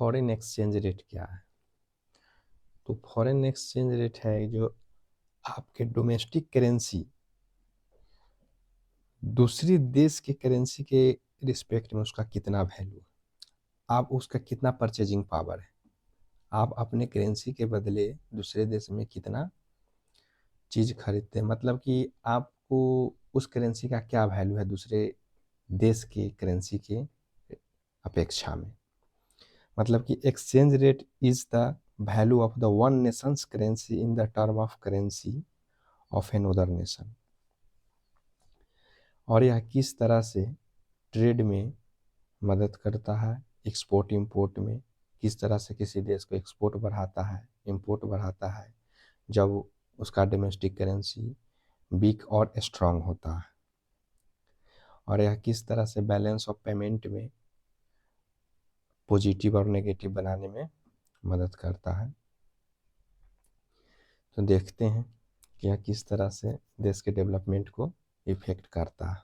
Foreign exchange rate क्या है? तो फॉरेन एक्सचेंज रेट है जो आपके डोमेस्टिक करेंसी दूसरी देश के करेंसी के रिस्पेक्ट में उसका कितना वैल्यू है, आप उसका कितना परचेजिंग पावर है, आप अपने करेंसी के बदले दूसरे देश में कितना चीज़ खरीदते हैं, मतलब कि आपको उस करेंसी का क्या वैल्यू है दूसरे देश के करेंसी के अपेक्षा में। मतलब कि exchange rate is the value of the one nations currency in the term of currency of another nation. और यह किस तरह से ट्रेड में मदद करता है, एक्सपोर्ट इंपोर्ट में किस तरह से किसी देश को एक्सपोर्ट बढ़ाता है, इंपोर्ट बढ़ाता है जब उसका डोमेस्टिक करेंसी वीक और स्ट्रांग होता है। और यह किस तरह से बैलेंस ऑफ पेमेंट में पॉजिटिव और नेगेटिव बनाने में मदद करता है। तो देखते हैं कि यह किस तरह से देश के डेवलपमेंट को इफेक्ट करता है।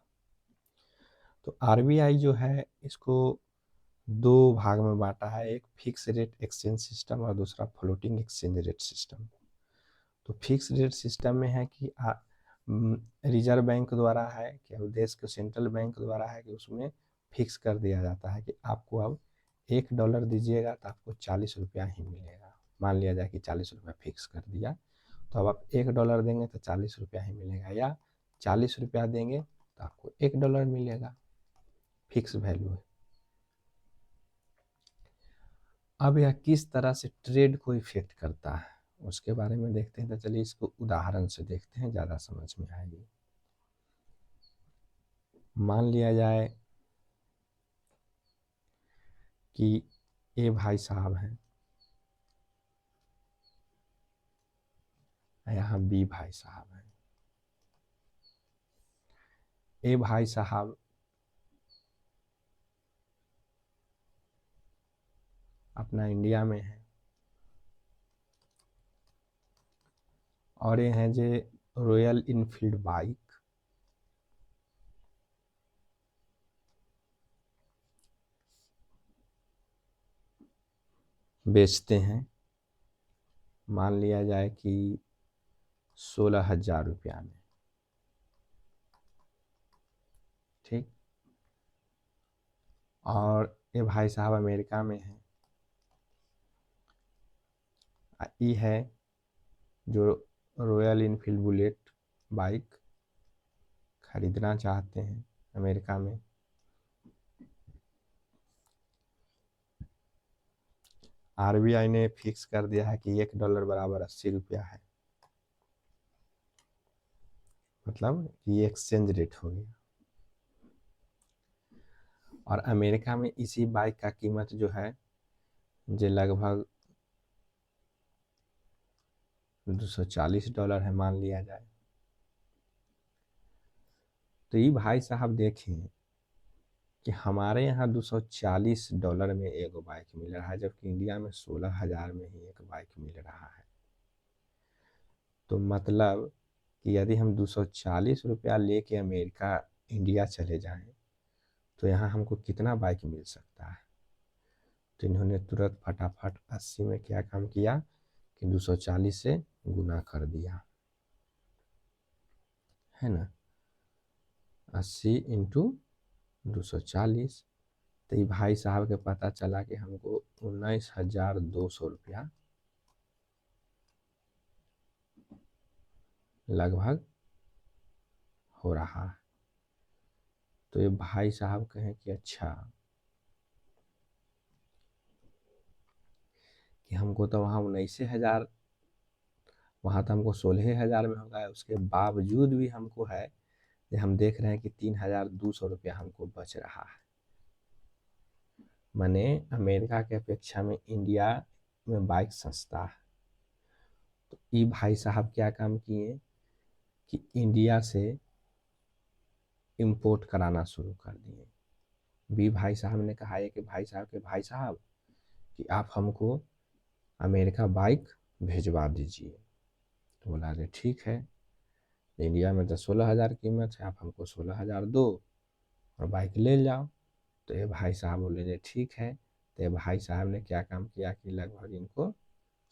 तो आरबीआई जो है इसको दो भाग में बांटा है, एक फिक्स रेट एक्सचेंज सिस्टम और दूसरा फ्लोटिंग एक्सचेंज रेट सिस्टम। तो फिक्स रेट सिस्टम में है कि रिजर्व बैंक द्वारा है कि देश के सेंट्रल बैंक द्वारा है कि उसमें फिक्स कर दिया जाता है कि आपको अब $1 दीजिएगा तो आपको 40 रुपया ही मिलेगा। मान लिया जाए कि 40 रुपया फिक्स कर दिया, तो अब आप $1 देंगे तो 40 रुपया ही मिलेगा, या 40 रुपया देंगे तो आपको $1 मिलेगा, फिक्स वैल्यू है। अब यह किस तरह से ट्रेड को इफेक्ट करता है उसके बारे में देखते हैं। तो चलिए इसको उदाहरण से देखते हैं, ज़्यादा समझ में आएगी। मान लिया जाए कि ए भाई साहब हैं, यहाँ बी भाई साहब हैं। ए भाई साहब अपना इंडिया में है और ये हैं जे रॉयल इनफील्ड बाइक बेचते हैं। मान लिया जाए कि 16,000 रुपया में, ठीक। और ये भाई साहब अमेरिका में हैं, ये है जो रॉयल इनफील्ड बुलेट बाइक खरीदना चाहते हैं अमेरिका में। आरबीआई ने फिक्स कर दिया है कि $1 बराबर 80 रुपया है, मतलब ये एक्सचेंज रेट हो गया। और अमेरिका में इसी बाइक का कीमत जो है जो लगभग $240 है, मान लिया जाए। तो ये भाई साहब देखें कि हमारे यहाँ $240 में एक बाइक मिल रहा है, जबकि इंडिया में 16,000 में ही एक बाइक मिल रहा है। तो मतलब कि यदि हम 240 रुपया लेके अमेरिका इंडिया चले जाएं तो यहाँ हमको कितना बाइक मिल सकता है। तो इन्होंने तुरंत फटाफट 80 में क्या काम किया कि 240 से गुना कर दिया, है ना। 80 इंटू 240, तो ये भाई साहब के पता चला कि हमको 19,200 रुपया लगभग हो रहा है। तो ये भाई साहब कहें कि अच्छा कि हमको तो वहाँ 19,000, वहाँ तो हमको 16,000 में होगा, उसके बावजूद भी हमको है कि हम देख रहे हैं कि 3,200 रुपया हमको बच रहा है। माने अमेरिका के अपेक्षा में इंडिया में बाइक सस्ता है। तो ये भाई साहब क्या काम किए कि इंडिया से इंपोर्ट कराना शुरू कर दिए। बी भाई साहब ने कहा है कि भाई साहब कि आप हमको अमेरिका बाइक भेजवा दीजिए। तो बोला कि ठीक है, इंडिया में तो 16,000 कीमत है, आप हमको 16,000 दो और बाइक ले जाओ। तो ये भाई साहब बोले ठीक है, तो ये भाई साहब ने क्या काम किया कि लगभग इनको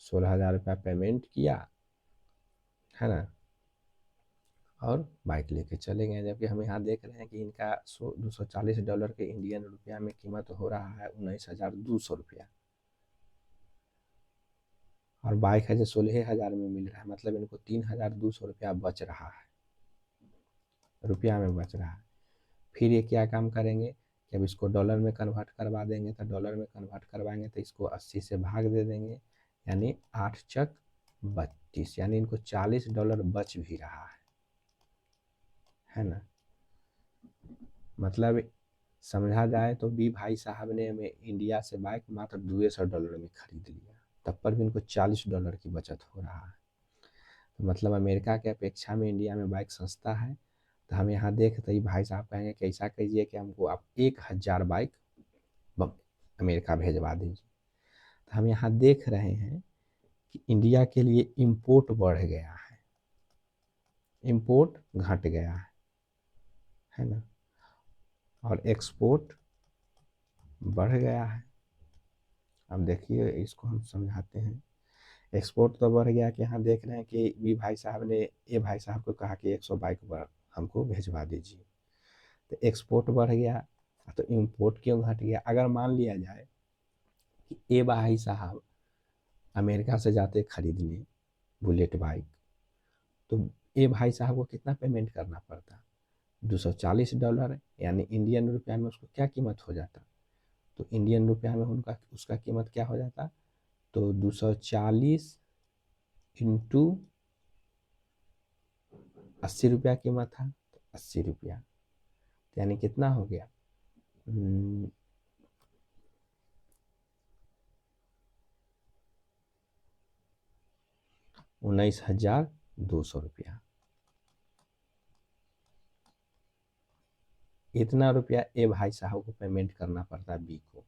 16,000 रुपया पेमेंट किया, है ना, और बाइक लेके चले गए। जबकि हम यहाँ देख रहे हैं कि इनका $240 के इंडियन रुपया में कीमत हो रहा है 19,200 रुपया, और बाइक है जो 16,000 में मिल रहा है, मतलब इनको 3,200 रुपया बच रहा है, रुपया में बच रहा है। फिर ये क्या काम करेंगे कि अब इसको डॉलर में कन्वर्ट करवा देंगे, तो डॉलर में कन्वर्ट करवाएंगे तो इसको 80 से भाग दे देंगे, यानी 8 चक 32, यानी इनको $40 बच भी रहा है ना। मतलब समझा जाए तो बी भाई साहब ने हमें इंडिया से बाइक मात्र $200 में खरीद लिया, तब पर भी इनको $40 की बचत हो रहा है। तो मतलब अमेरिका के अपेक्षा में इंडिया में बाइक सस्ता है। तो हम यहाँ देखते ही भाई साहब कहेंगे कि ऐसा कीजिए कि हमको आप 1,000 बाइक अमेरिका भेजवा दीजिए। तो हम यहाँ देख रहे हैं कि इंडिया के लिए इंपोर्ट बढ़ गया है, इंपोर्ट घट गया है ना, और एक्सपोर्ट बढ़ गया है। अब देखिए इसको हम समझाते हैं। एक्सपोर्ट तो बढ़ गया कि यहाँ देख रहे हैं कि बी भाई साहब ने ए भाई साहब को कहा कि 100 बाइक पर हमको भेजवा दीजिए, तो एक्सपोर्ट बढ़ गया, तो इंपोर्ट क्यों घट गया। अगर मान लिया जाए कि ए भाई साहब अमेरिका से जाते खरीदने बुलेट बाइक, तो ए भाई साहब को कितना पेमेंट करना पड़ता, $240, यानी इंडियन रुपया में उसको क्या कीमत हो जाता, तो इंडियन रुपया में उनका उसका कीमत क्या हो जाता, तो 240 इंटू 80 रुपया कीमत था, तो 80 रुपया, यानी कितना हो गया, 19,200 रुपया। इतना रुपया ए भाई साहब को पेमेंट करना पड़ता बी को।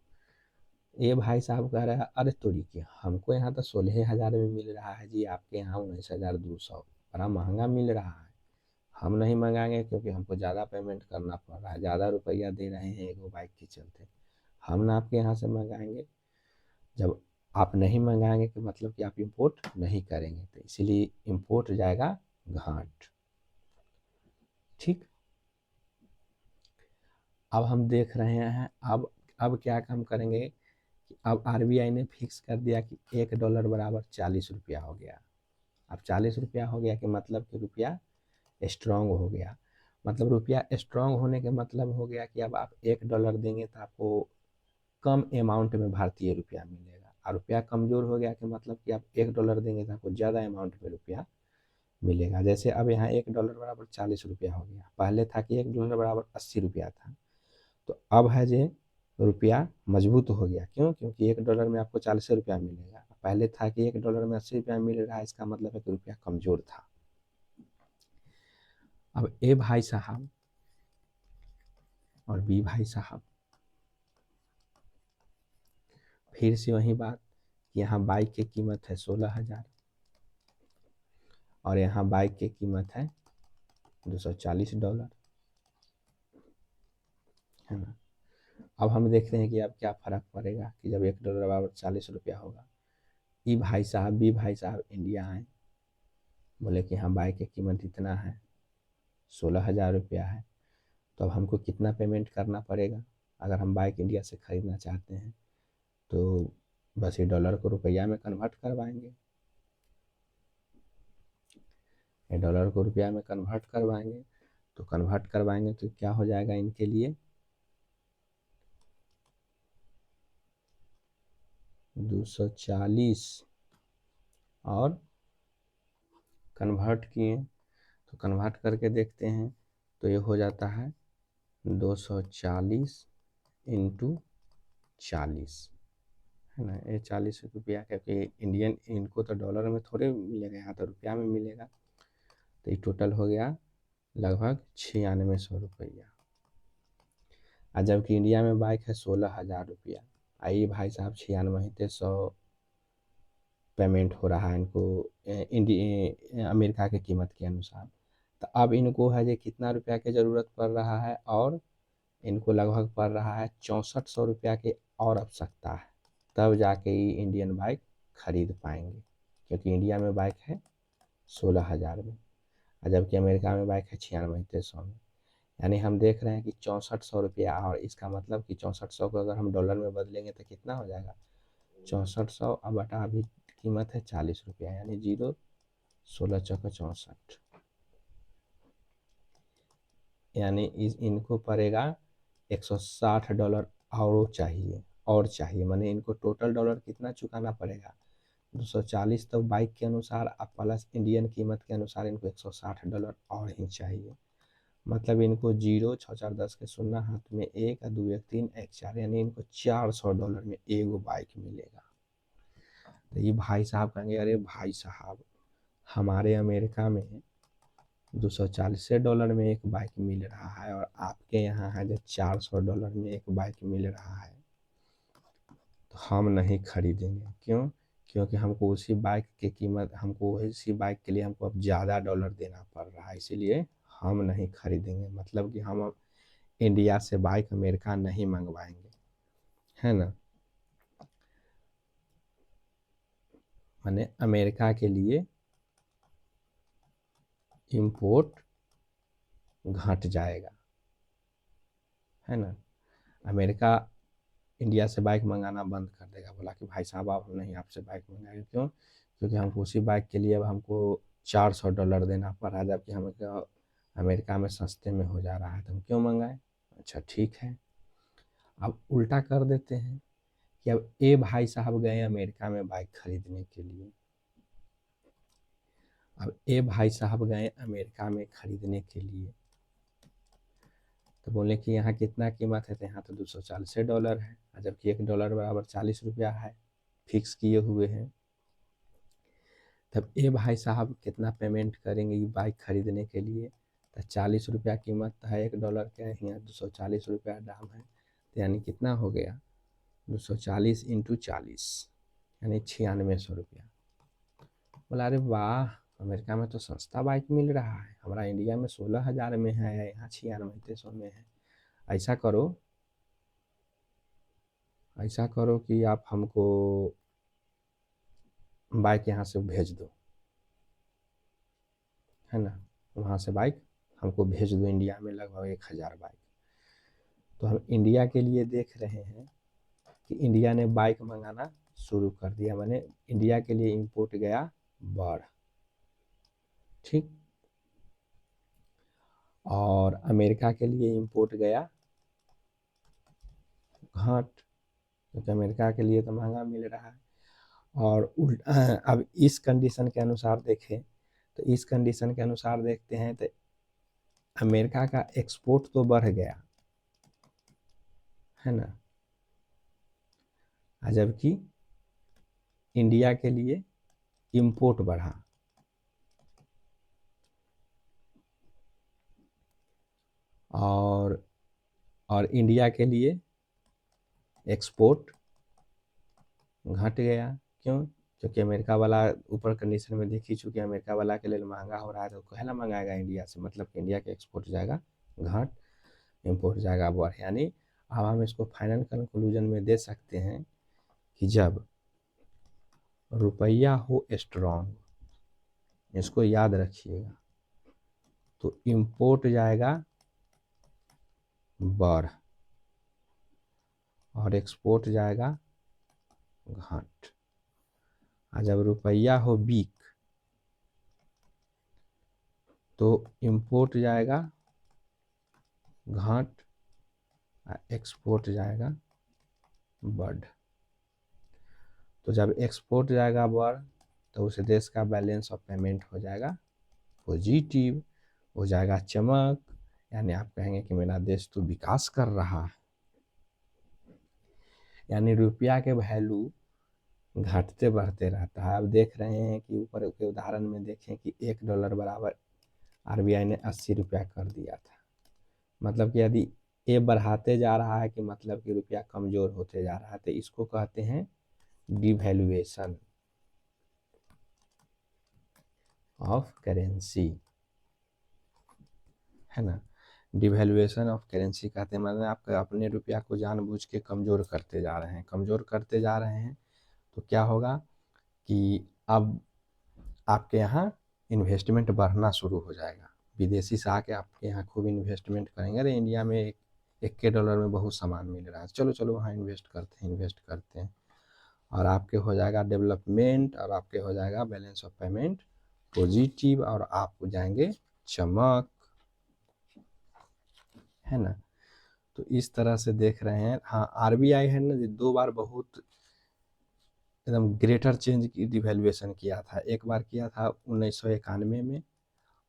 ए भाई साहब कह रहा है अरे तोरी के हमको यहाँ तो 16,000 में मिल रहा है जी, आपके यहाँ 19,200, बड़ा महंगा मिल रहा है, हम नहीं मंगाएंगे क्योंकि हमको ज़्यादा पेमेंट करना पड़ रहा है, ज़्यादा रुपया दे रहे हैं एक बाइक के चलते, हम ना आपके यहाँ से मंगाएंगे। जब आप नहीं मंगाएंगे कि मतलब कि आप इंपोर्ट नहीं करेंगे, तो इसीलिए इंपोर्ट जाएगा घाट। ठीक, अब हम देख रहे हैं अब क्या काम करेंगे कि अब आरबीआई ने फिक्स कर दिया कि $1 बराबर 40 रुपया हो गया। अब 40 रुपया हो गया कि मतलब कि रुपया स्ट्रांग हो गया। मतलब रुपया स्ट्रांग होने के मतलब हो गया कि अब आप $1 देंगे तो आपको कम अमाउंट में भारतीय रुपया मिलेगा, और रुपया कमज़ोर हो गया कि मतलब कि आप $1 देंगे तो आपको ज़्यादा अमाउंट में रुपया मिलेगा। जैसे अब यहाँ $1 बराबर 40 रुपया हो गया, पहले था कि $1 बराबर 80 रुपया था, तो अब है जे रुपया मजबूत हो गया। क्यों? क्योंकि $1 में आपको 40 रुपया मिलेगा, पहले था कि $1 में 80 रुपया मिल रहा है, इसका मतलब है कि रुपया कमज़ोर था। अब ए भाई साहब और बी भाई साहब फिर से वही बात, यहाँ बाइक की कीमत है 16,000 और यहाँ बाइक की कीमत है $240, है ना। अब हम देखते हैं कि अब क्या फ़र्क पड़ेगा कि जब $1 बराबर 40 रुपया होगा। ई भाई साहब बी भाई साहब इंडिया आए, बोले कि हाँ बाइक की कीमत इतना है, 16,000 रुपया है, तो अब हमको कितना पेमेंट करना पड़ेगा अगर हम बाइक इंडिया से ख़रीदना चाहते हैं, तो बस ये डॉलर को रुपया में कन्वर्ट करवाएंगे, ये डॉलर को रुपया में कन्वर्ट करवाएंगे, तो कन्वर्ट करवाएंगे तो क्या हो जाएगा इनके लिए 240 और कन्वर्ट किए तो कन्वर्ट करके देखते हैं तो ये हो जाता है 240 इंटू 40, है ना। ये 40 रुपया, क्योंकि इंडियन इनको तो डॉलर में थोड़े मिलेगा, यहाँ तो रुपया में मिलेगा, तो ये टोटल हो गया लगभग 9600 रुपया। और जबकि इंडिया में बाइक है 16,000 रुपया, आइए भाई साहब 9600 पेमेंट हो रहा है इनको अमेरिका के कीमत के अनुसार। तो अब इनको है जो कितना रुपया की ज़रूरत पड़ रहा है, और इनको लगभग पड़ रहा है 6400 रुपया की और आवश्यकता है, तब जाके ये इंडियन बाइक खरीद पाएंगे, क्योंकि इंडिया में बाइक है 16,000 में, और जबकि अमेरिका में बाइक है 9600 में। यानी हम देख रहे हैं कि 6400 रुपया, और इसका मतलब कि 6400 को अगर हम डॉलर में बदलेंगे तो कितना हो जाएगा, 6400 अब बटा अभी कीमत है 40 रुपया, यानी 16 चौका 64, यानी इनको पड़ेगा $160 और चाहिए माने इनको टोटल डॉलर कितना चुकाना पड़ेगा, 240, तो बाइक के अनुसार प्लस इंडियन कीमत के अनुसार इनको $160 और ही चाहिए। मतलब इनको 0 6 4 10 के 0 हाथ में 1 2 1 3 1 4, यानी इनको $400 में एगो बाइक मिलेगा। तो ये भाई साहब कहेंगे अरे भाई साहब हमारे अमेरिका में $240 में एक बाइक मिल रहा है और आपके यहाँ है जो $400 में एक बाइक मिल रहा है, तो हम नहीं खरीदेंगे। क्यों? क्योंकि हमको उसी बाइक की कीमत, हमको उसी बाइक के लिए हमको अब ज़्यादा डॉलर देना पड़ रहा है, इसीलिए हम नहीं खरीदेंगे। मतलब कि हम अब इंडिया से बाइक अमेरिका नहीं मंगवाएंगे, है ना। माने अमेरिका के लिए इंपोर्ट घट जाएगा, है ना। अमेरिका इंडिया से बाइक मंगाना बंद कर देगा, बोला कि भाई साहब आप नहीं आपसे बाइक मंगाएंगे। क्यों? क्योंकि हमको उसी बाइक के लिए अब हमको $400 देना पड़ रहा है, जबकि हमें अमेरिका में सस्ते में हो जा रहा है, तो हम क्यों मंगाएं। अच्छा ठीक है, अब उल्टा कर देते हैं कि अब ए भाई साहब गए अमेरिका में बाइक खरीदने के लिए, अब ए भाई साहब गए अमेरिका में खरीदने के लिए, तो बोले कि यहाँ कितना कीमत है, तो यहाँ तो $240 है, जबकि $1 बराबर 40 रुपया है, फिक्स किए हुए हैं। तब ए भाई साहब कितना पेमेंट करेंगे ये बाइक खरीदने के लिए, तो 40 रुपया कीमत है $1 का, यहाँ 240 रुपया दाम है, तो यानी कितना हो गया 240 × 40 यानी 9600 रुपया। बोला अरे वाह अमेरिका में तो सस्ता बाइक मिल रहा है, हमारा इंडिया में 16,000 में है, यहाँ 9600 में है। ऐसा करो कि आप हमको बाइक यहाँ से भेज दो, है ना, वहाँ से बाइक हमको भेज दो इंडिया में लगभग 1000 बाइक। तो हम इंडिया के लिए देख रहे हैं कि इंडिया ने बाइक मंगाना शुरू कर दिया, मैंने इंडिया के लिए इंपोर्ट गया बढ़, ठीक, और अमेरिका के लिए इंपोर्ट गया घट, क्योंकि अमेरिका के लिए तो महंगा मिल रहा है। और अब इस कंडीशन के अनुसार देखें, तो इस कंडीशन के अनुसार देखते हैं तो अमेरिका का एक्सपोर्ट तो बढ़ गया, है ना, जबकि इंडिया के लिए इंपोर्ट बढ़ा। और इंडिया के लिए एक्सपोर्ट घट गया। क्यों? क्योंकि अमेरिका वाला ऊपर कंडीशन में देखी, चूँकि अमेरिका वाला के लिए महंगा हो रहा है तो कहला मंगाएगा इंडिया से, मतलब कि इंडिया के एक्सपोर्ट जाएगा घट, इंपोर्ट जाएगा बढ़। यानी अब हम इसको फाइनल कंक्लूजन में दे सकते हैं कि जब रुपया हो स्ट्रॉन्ग, इसको याद रखिएगा, तो इंपोर्ट जाएगा बढ़ और एक्सपोर्ट जाएगा घट। और जब रुपया हो वीक तो इंपोर्ट जाएगा घट, एक्सपोर्ट जाएगा बढ़। तो जब एक्सपोर्ट जाएगा बढ़ तो उस देश का बैलेंस ऑफ पेमेंट हो जाएगा पॉजिटिव, हो जाएगा चमक, यानी आप कहेंगे कि मेरा देश तो विकास कर रहा है। यानी रुपया के वैल्यू घटते बढ़ते रहता है। अब देख रहे हैं कि ऊपर के उदाहरण में देखें कि $1 बराबर आरबीआई ने 80 रुपया कर दिया था। मतलब कि यदि ये बढ़ाते जा रहा है कि मतलब कि रुपया कमजोर होते जा रहा है, तो इसको कहते हैं डिवैल्यूएशन ऑफ करेंसी, है ना। डिवैल्यूएशन ऑफ करेंसी कहते हैं, मतलब आप अपने रुपया को जानबूझ के कमज़ोर करते जा रहे हैं, कमज़ोर करते जा रहे हैं। तो क्या होगा कि अब आपके यहाँ इन्वेस्टमेंट बढ़ना शुरू हो जाएगा, विदेशी से आके आपके यहाँ खूब इन्वेस्टमेंट करेंगे, अरे इंडिया में एक के डॉलर में बहुत सामान मिल रहा है, चलो चलो वहाँ इन्वेस्ट करते हैं, और आपके हो जाएगा डेवलपमेंट, और आपके हो जाएगा बैलेंस ऑफ पेमेंट पॉजिटिव, और आप हो जाएंगे चमक, है ना। तो इस तरह से देख रहे हैं। हाँ, आरबीआई है ना, 2 बार बहुत एकदम ग्रेटर चेंज की डिवैल्यूएशन किया था। एक बार किया था 1991 में,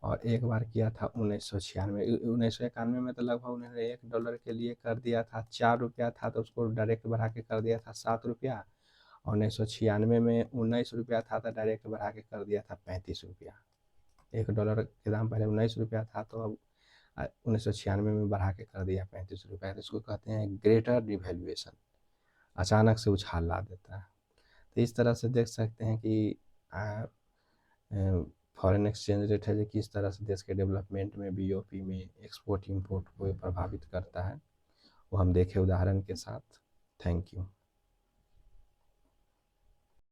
और एक बार किया था 1996। 1991 में तो लगभग उन्होंने $1 के लिए कर दिया था, 4 रुपया था तो उसको डायरेक्ट बढ़ा के कर दिया था 7 रुपया, और 1996 में 19 रुपया था तो डायरेक्ट बढ़ा के कर दिया था 35 रुपया। $1 के दाम पहले 19 रुपया था, तो अब 1996 में बढ़ा के कर दिया 35 रुपया। तो इसको कहते हैं ग्रेटर डिवैल्यूएशन, अचानक से उछाल ला देता है। तो इस तरह से देख सकते हैं कि फॉरेन एक्सचेंज रेट है जो किस तरह से देश के डेवलपमेंट में, बीओपी में, एक्सपोर्ट इंपोर्ट को प्रभावित करता है, वो हम देखे उदाहरण के साथ। Thank you.